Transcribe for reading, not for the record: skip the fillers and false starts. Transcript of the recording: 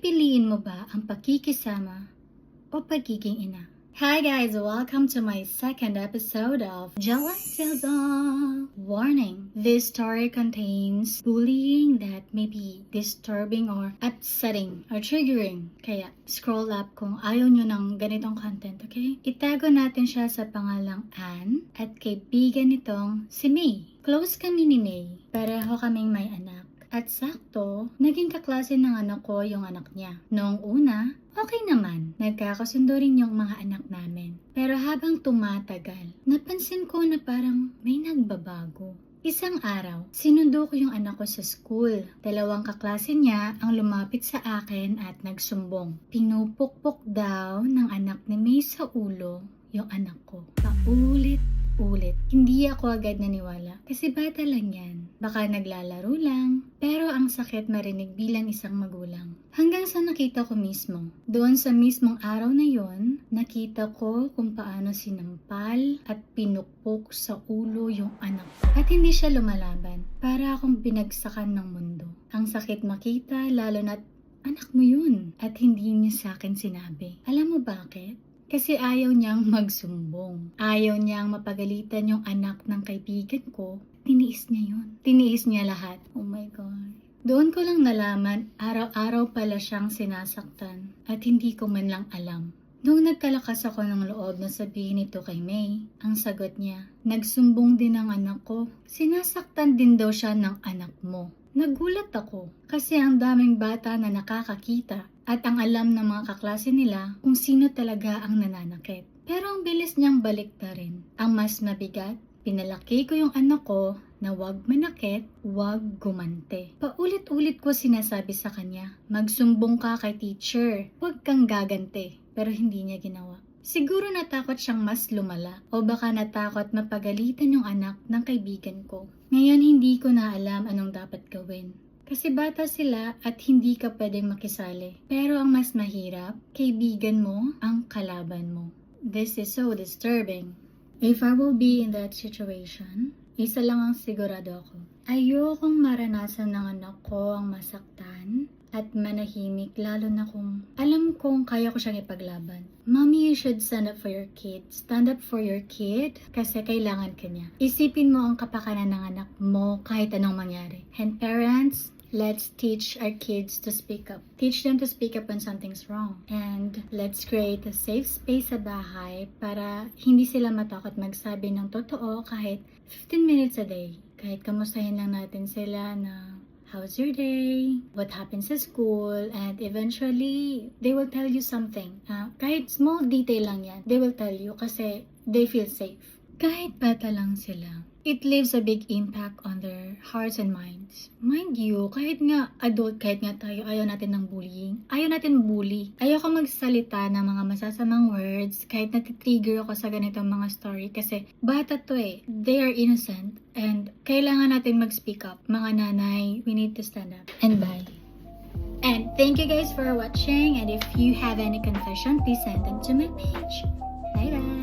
Pipiliin mo ba ang pakikisama o pagiging ina? Hi guys! Welcome to my second episode of July Tales Off. Warning! This story contains bullying that may be disturbing or upsetting or triggering. Kaya scroll up kung ayaw nyo ng ganitong content, okay? Itago natin siya sa pangalang Anne at kaibigan nitong si May. Close kami ni May. Pareho kaming may anak. At sakto, naging kaklase ng anak ko yung anak niya. Noong una, okay naman. Nagkakasundo rin yung mga anak namin. Pero habang tumatagal, napansin ko na parang may nagbabago. Isang araw, sinundo ko yung anak ko sa school. Dalawang kaklase niya ang lumapit sa akin at nagsumbong. Pinupukpok daw ng anak ni May sa ulo yung anak ko. Paulit-ulit. Hindi ako agad naniwala kasi bata lang yan. Baka naglalaro lang, pero ang sakit marinig bilang isang magulang. Hanggang sa nakita ko mismo. Doon sa mismong araw na yon, nakita ko kung paano sinampal at pinukpok sa ulo yung anak ko. At hindi siya lumalaban. Para akong binagsakan ng mundo. Ang sakit makita, lalo na't anak mo yun. At hindi niya sa akin sinabi. Alam mo bakit? Kasi ayaw niyang magsumbong. Ayaw niyang mapagalitan yung anak ng kaibigan ko. Tiniis niya yun. Tiniis niya lahat. Oh my God. Doon ko lang nalaman, araw-araw pala siyang sinasaktan at hindi ko man lang alam. Nung nagkalakas ako ng loob na sabihin ito kay May, ang sagot niya, nagsumbong din ang anak ko. Sinasaktan din daw siya ng anak mo. Nagulat ako kasi ang daming bata na nakakakita at ang alam ng mga kaklase nila kung sino talaga ang nananakit. Pero ang bilis niyang baliktarin. Ang mas mabigat, pinalaki ko yung anak ko na wag manakit, wag gumante. Paulit-ulit ko sinasabi sa kanya, magsumbong ka kay teacher, wag kang gagante. Pero hindi niya ginawa. Siguro natakot siyang mas lumala o baka natakot mapagalitan yung anak ng kaibigan ko. Ngayon hindi ko na alam anong dapat gawin. Kasi bata sila at hindi ka pwedeng makisali. Pero ang mas mahirap, kaibigan mo ang kalaban mo. This is so disturbing. If I will be in that situation, isa lang ang sigurado ako. Ayokong maranasan ng anak ko ang masaktan at manahimik lalo na kung alam kong kaya ko siyang ipaglaban. Mommy, you should stand up for your kid. Stand up for your kid kasi kailangan ka niya. Isipin mo ang kapakanan ng anak mo kahit anong mangyari. And parents, let's teach our kids to speak up. Teach them to speak up when something's wrong. And let's create a safe space sa bahay para hindi sila matakot magsabi ng totoo kahit 15 minutes a day. Kahit kamustahin lang natin sila na how's your day? What happens sa school? And eventually, they will tell you something. Kahit small detail lang yan, they will tell you kasi they feel safe. Kahit bata lang sila, it leaves a big impact on their hearts and minds. Mind you, kahit nga adult, kahit nga tayo, ayaw natin ng bullying. Ayaw natin bully. Ayaw ko magsalita ng mga masasamang words kahit natitrigger ako sa ganitong mga story kasi bata to eh. They are innocent and kailangan natin mag-speak up. Mga nanay, we need to stand up. And bye. And thank you guys for watching, and if you have any confession, please send them to my page. Bye bye.